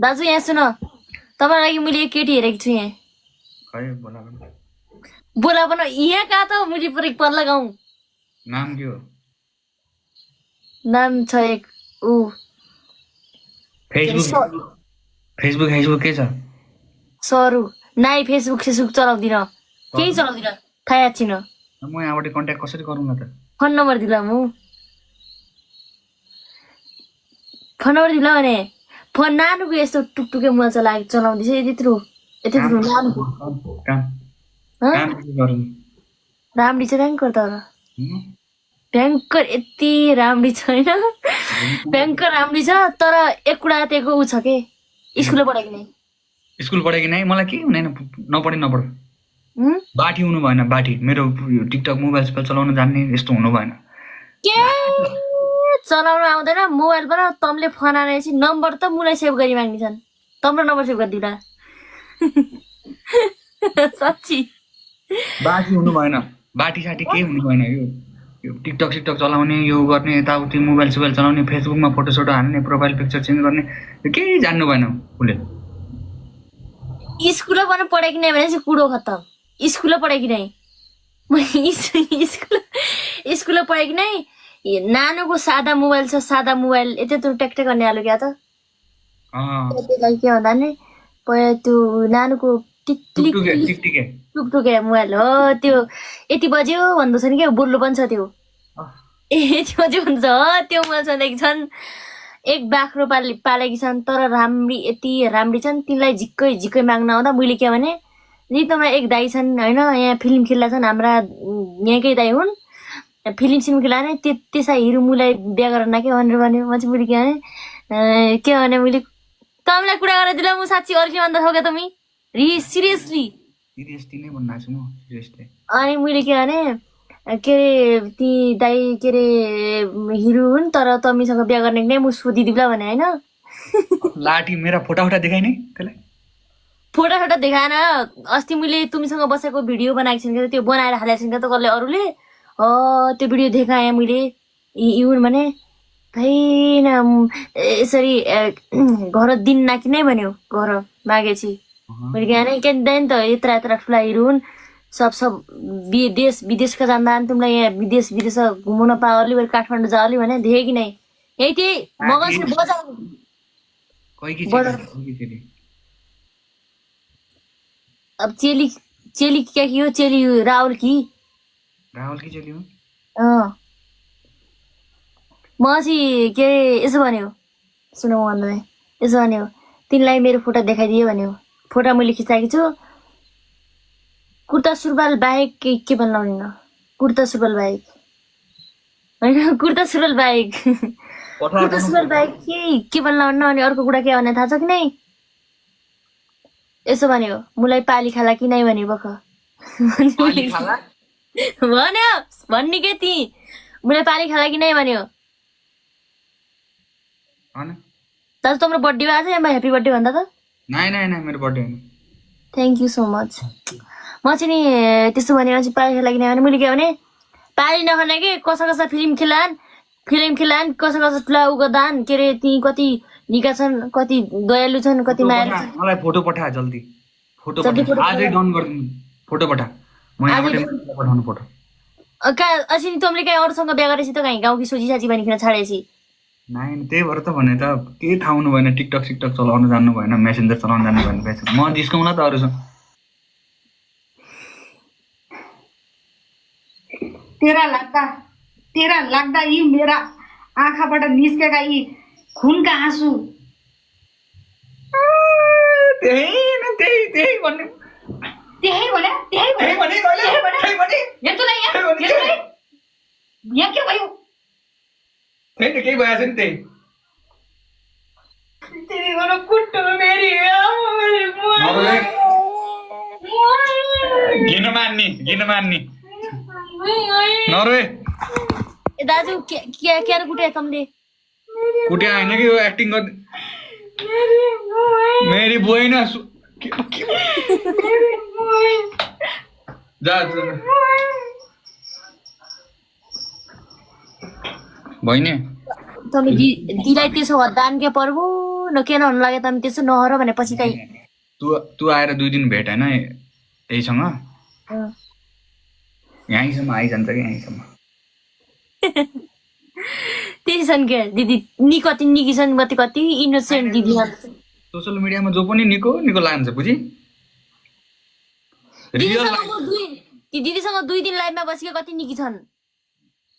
दाजु यहाँ सुन तपाईँ लागि मैले एक केटी हेरेको छु यहाँ बोला बना यहाँ कहाँ त मुझे पर एक पल्ला गाउँ नाम के हो नाम छ एक ऊ फेसबुक के छ सरू नाइ फेसबुक चलाउँदिन केही चलाउँदिन थाहा छैन म यहाँबाट कन्ट्याक्ट कसरी गरौँ न त फोन नम्बर दिला म फोन नम्बर दिला भने फोन नानुको यस्तो टुकटुके मोबाइल चलाउँदैछ यत्रो नानुको राम्री छ भयङ्कर तर भयङ्कर यति राम्री छैन भयङ्कर राम्री छ तर एक कुरा त्यहीको ऊ छ के स्कुल पढेको नै मलाई के हुँदैन नपढ बाठी हुनु भएन बाठी मेरो टिकटक मोबाइल चलाउन जान्ने यस्तो हुनु भएन के चलाउन आउँदैन मोबाइलबाट तमले फोन आएपछि नम्बर त मुलाई सेभ गरी माग्नेछन् तम्रो नम्बर सेभ गरिदिला साच्ची बाठी हुनु भएन बाठी साटी केही हुनु भएन यो टिकटक चलाउने यो गर्ने यताउति मोबाइल चलाउने फेसबुकमा फोटो हाल्ने प्रोफाइल पिक्चर चेन्ज गर्ने केही जान्नु भएन उसले स्कुलबाट पढेको नै भनेपछि कुडो खत्तम स्कुल पढेको नै स्कुल पढेको नै नानुको सादा मोबाइल छ सादा मोबाइल यति ट्याक्टै गर्ने हाल्यो क्या त त्यसलाई के भन्दा नि पहिला त्यो नानुको टुकटुके मोबाइल हो त्यो यति बज्यो भन्दैछ नि क्या बोल्नु पनि छ त्यो यति बज्यो भन्छ हो त्यो मोबाइल छँदैकी छन् एक बाख्रो पालेकी छन् तर यति राम्री छन् तिनलाई झिक्कै माग्न आउँदा मैले के भने नितमा एक दाई छन् होइन यहाँ फिल्म खेल्दा छन् हाम्रा यहाँकै दाई हुन् फिल्म खेला नै त्यसै हिरो मुलाई बिहा गरेर के भनेर भन्यो म चाहिँ मैले के भने मैले तँलाई कुरा गरेर दिला म साँच्ची अर्कै भन्दा छौ क्या तिमी सिरियसली नै भन्नु छु म सिरियसली अनि मैले के भने के अरे ती दाई के अरे हिरो हुन् तर तमीसँग बिहा गर्ने नै म सोधिदिउला भने होइन लाठी मेरा फोटा देखाइने त्यसलाई फोटा देखाएन अस्ति मैले तिमीसँग बसेको भिडियो बनाएको छु त्यो बनाएर हालेको छु त कसले अरूले त्यो भिडियो देखाएँ मैले युन भने छैन यसरी घर दिन नाकि नै भन्यो घर मागेपछि मैले के नि त यत्रा ठुला हिरो हुन् सब देश विदेशका जान्दा तिमीलाई यहाँ विदेश घुमाउन पाओली काठमाडौँ जाओली भने देखेँ कि नै यही त्यही मगजले बजार अब चेली क्या कि हो चेली राहुल की चेली हो म चाहिँ के अरे यसो भन्यो सुन म भन्दा यसो भन्यो तिनलाई मेरो फोटो देखाइदियो भन्यो फोटो मैले खिचाएको छु कुर्ता सुरुवाल बाहेक के बनाउने न कुर्ता सुरुवाल बाहेक होइन कुर्ता सुरुवाल बाहेक के बनाउन अनि अर्को कुरा के भने थाहा छ कि नै यसो भन्यो मुलाई पाली खाला कि नै भन्यो बख भन्यो भन्ने के ती मुलाई पाली खाला कि नै भन्यो दाजु तिम्रो बर्थडे आज या ह्याप्पी बर्थडे भन्दा त मेरो बर्थडे हो थ्याङ्क यू सो मच म चाहिँ नि त्यस्तो भनेर चाहिँ पाली खाला कि नै भने मैले के भने पाली नखाने कि कसा फिल्म खेलान कसा ठुला उगदान के अरे ती कति निका छन् कति दयालु छन् कति मायालु छन् मलाई फोटो पठा जल्दी फोटो आजै डाउन गर्दिनु फोटो पठा म यहाँबाट पठाउनु फोटो अस्ति तिमीले कहीँ अरूसँग बिहा गरेपछि त कहीँ गाउँकी सोझी साची भनिकन छाडेपछि नाइ त्यही भएर त भने त केही थाहा हुनु भएन टिकटक चलाउन जान्नु भएन मेसेन्जर चलाउन जान्नु भएन म जिस्काउँला त अरूसँग तेरा लाग्दा यी मेरा आँखाबाट निस्केका यी खुनका आँसु त्यही भन्ने यहाँ के भयो केही भएछ नि त्यही घिन मान्ने नरोए दाजु क्या कुटे तमले कुटे होइन कि यो एक्टिङ गर्दै मेरी बुवाई न जा बहिनी तमी दिलाई त्यसो दान के पर्बो किन हुनु लाग्यो त त्यसो नहर भने पछि काहीँ तँ आएर 2 दिन भेट होइन यहीसँग यहीँसम्म आइजान्छ कि यहीँसम्म त्यही छन् के दिदी कति निकी छन् कति इनोसेन्ट दिदी सोसियल मिडियामा जो पनि निको लान्छ बुझी रियल दिदीसँग 2 दिन लाइभमा बसेको कति निकी छन्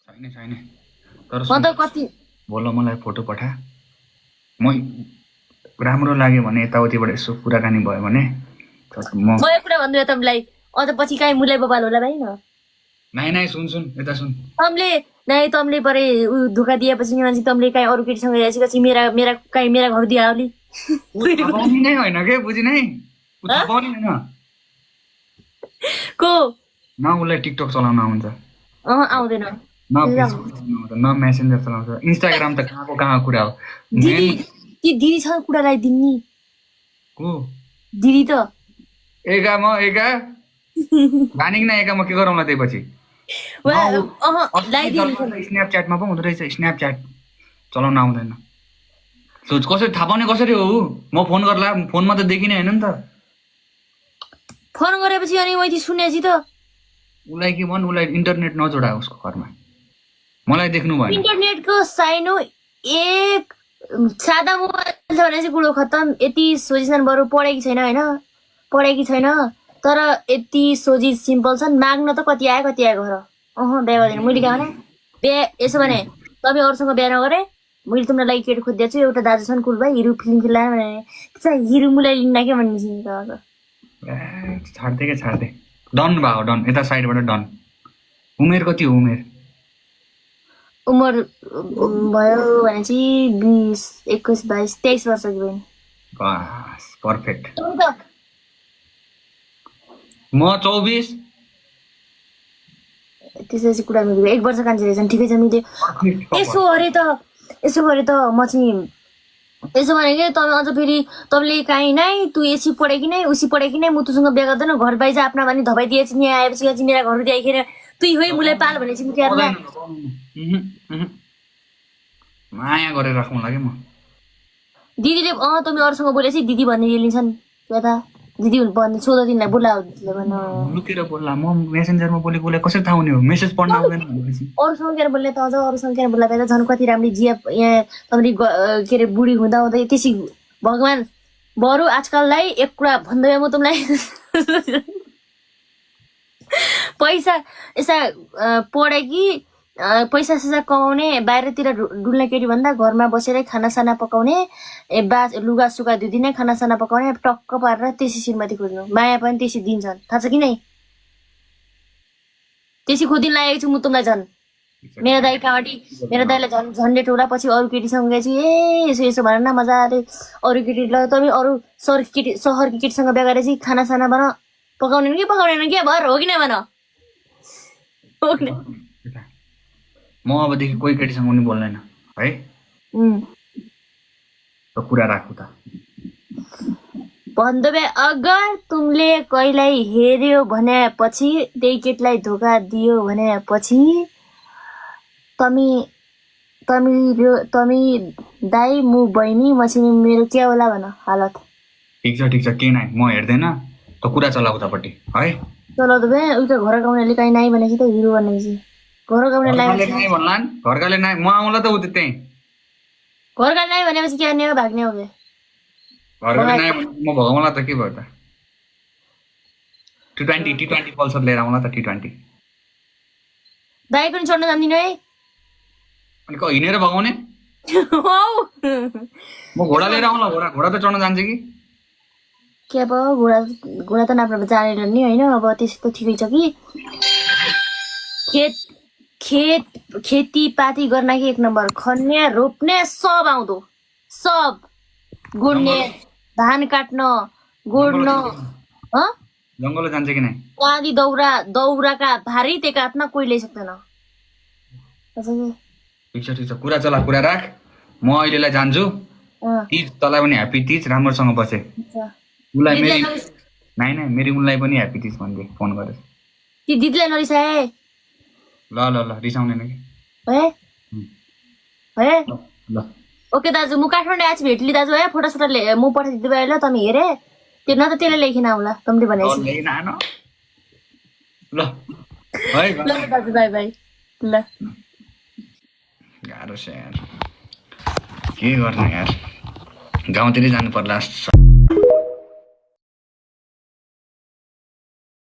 छैन तर म त कति बोल मलाई फोटो पठा म राम्रो लाग्यो भने यताउतिबाट यसो कुराकानी भयो भने म एक कुरा भन्छु तपाईँलाई अझ पछि काहीँ मुलाई बबाल होला भाइ न नाइ सुन यता सुन तमले परे धोका दिएपछि मान्छे तमले काहीँ अरू केटीसँग हेरेपछि मेरा घर दिहाली नै होइन के बुझि नै थापाउने होइन को न उसलाई टिकटक चलाउन आउँछ आउँदैन न फेसबुक चलाउन आउँछ न मेसेन्जर चलाउँछ इन्स्टाग्राम त कहाँ कुरा हो दिदीसँग कुरा लगाइदिनु नि को दिदी त एका भानिक न एकामा के गरौँला त्यसपछि स्न्यापच्याटमा पो हुँदो रहेछ स्न्यापच्याट चलाउन आउँदैन सोच कसरी थाहा पाउने कसरी हो म फोन गर्ला फोनमा त देखिने होइन नि त फोन गरेपछि अनि मैले सुनेपछि त उसलाई के भन् उसलाई इन्टरनेट नजोडा उसको घरमा मलाई देख्नु भएन इन्टरनेटको साइनो एक सादा मोबाइल छ भने चाहिँ कुरो खत्तम यति सोचिछन् बरु पढेकी छैन होइन पढेकी छैन तर यति सोझी सिम्पल छन् माग्न त कति आयो घर बिहा गर्दैन मैले कहाँ भने बिहा यसो भने तपाईँ अरूसँग बिहा नगरे मैले तिम्रो लागि केटी खोजिदिएको छु एउटा दाजु छन् कुल भाइ हिरो फिल्म खेलायो भने हिरो मुलाई लिन्न के भन्ने छाड्दे डन भयो डन यता साइडबाट डन उमेर कति हो उमेर भयो भने चाहिँ 20 21 22 23 वर्षको बहिनी बस पर्फेक्ट म 24 त्यसपछि कुरा मिल्यो 1 वर्ष कान्छे रहेछन् ठिकै छ मिल्यो यसो गरे त म चाहिँ यसो भने कि तपाईँ अझ फेरि तपाईँले काहीँ नै तँ एसी पढे कि नै उसी पढे कि नै म तुसँग बिहा गर्दैन घर बाहिर आफ्ना भने धपाइ दिएपछि यहाँ आएपछि चाहिँ मेरा घर देखेर तुई होइ मुलाई पाल भनेपछि म त्यहाँ माया गरेर राख्नु लाग्यो म दिदीले तपाईँ अरूसँग बोलेपछि दिदी भन्ने लिन्छन् यता दिदी भन्ने 16 दिनलाई बोलाऊ दिदीले भन्नु लुकेर बोल्ला म मेसेन्जरमा बोलेकोलाई कसरी थाहा हुने हो मेसेज पढ्न आउँदैन भनेपछि अरूसँग केयर बोल्ने त अझ अरूसँग केयर बोल्दा त झन् कति राम्ररी जिया यहाँ तपाईँले के अरे बुढी हुँदा हुँदै त्यसै भगवान् बरु आजकललाई एक कुरा भन्दै म तिमीलाई पैसा यसा पढे कि पैसा सैसा कमाउने बाहिरतिर डुल्ने केटी भन्दा घरमा बसेरै खानासाना पकाउने लुगा सुगा धुदिने खानासाना पकाउने टक्क पारेर त्यसै श्रीमती खोज्नु माया पनि त्यसै दिन्छन् थाहा छ कि नै त्यसै खोजिन लागेको छु म तिमीलाई झन् मेरो दाइ कहाँटी मेरो दाइलाई झन्डे टोला पछि अरू केटीसँग गएछु यसो भनेर न मजाले अरू केटीलाई तपाईँ अरू सहरकी केटीसँग बिहा गरेर चाहिँ खानासाना बना पकाउने कि पकाउनेन के भएर हो कि नै भन हो कि म अबदेखि कोही केटीसँग पनि बोल्दैन है कुरा राख्नु त भन्दै अगर तुमले कहिल्यै हेर्यो भने पछि त्यही केटीलाई धोका दियो भने पछि तमी दाइ मु बहिनी मसिनी मेरो के होला भन हालत ठिक छ के नाइ म हेर्दैन त कुरा चला उतापट्टि है चलाउँदा भए उता घर गाउँनेले काहीँ नाइ भनेपछि त हिरो भनेपछि घर गाउँने घरकाले नाइ म आउँला त उता त्यहीँ घरका नाइ भनेपछि के गर्ने हो भाग्ने हो के घरकाले नाइ म भगाउँला त के भयो त T20 पल्सर लिएर आउँला त T20 दाइ पनि चढ्न जान्दिनँ है अनि हिँडेर भगाउने म घोडा लिएर आउँला घोडा त चढ्न जान्छ कि के अब घोडा त नाप्न जानेर नि होइन अब त्यस्तो ठिकै छ कि खेतीपाती गर्न कि 1 नम्बर खन्ने रोप्ने सब आउँदो सब गुड्ने धान काट्न गोड्न जङ्गल जान्छ कि नै आदि दौराका भारी ते काट्न कोही ल्याइ सक्दैन ठिक छ कुरा चला कुरा राख म अहिलेलाई जान्छु तीज तँलाई पनि ह्याप्पी तीज राम्रोसँग बसे उसलाई मेरी उनलाई पनि ह्याप्पी तीज भनिदिए फोन गरेर ती दिदीलाई नरिसाए ल रिसाउँदैन कि है ल ओके दाजु म काठमाडौँ आज भेटली दाजु है फोटो सोटो म पठाइदिँदै भयो ल तमी हेरे त्यो न त त्यसले लेखिन आउला तमले भनेपछि डल्लै नानो ल है ल दाजु बाई बाई ल गाह्रो छ यार के गर्ने यार गाउँतिरै जानु पर्ला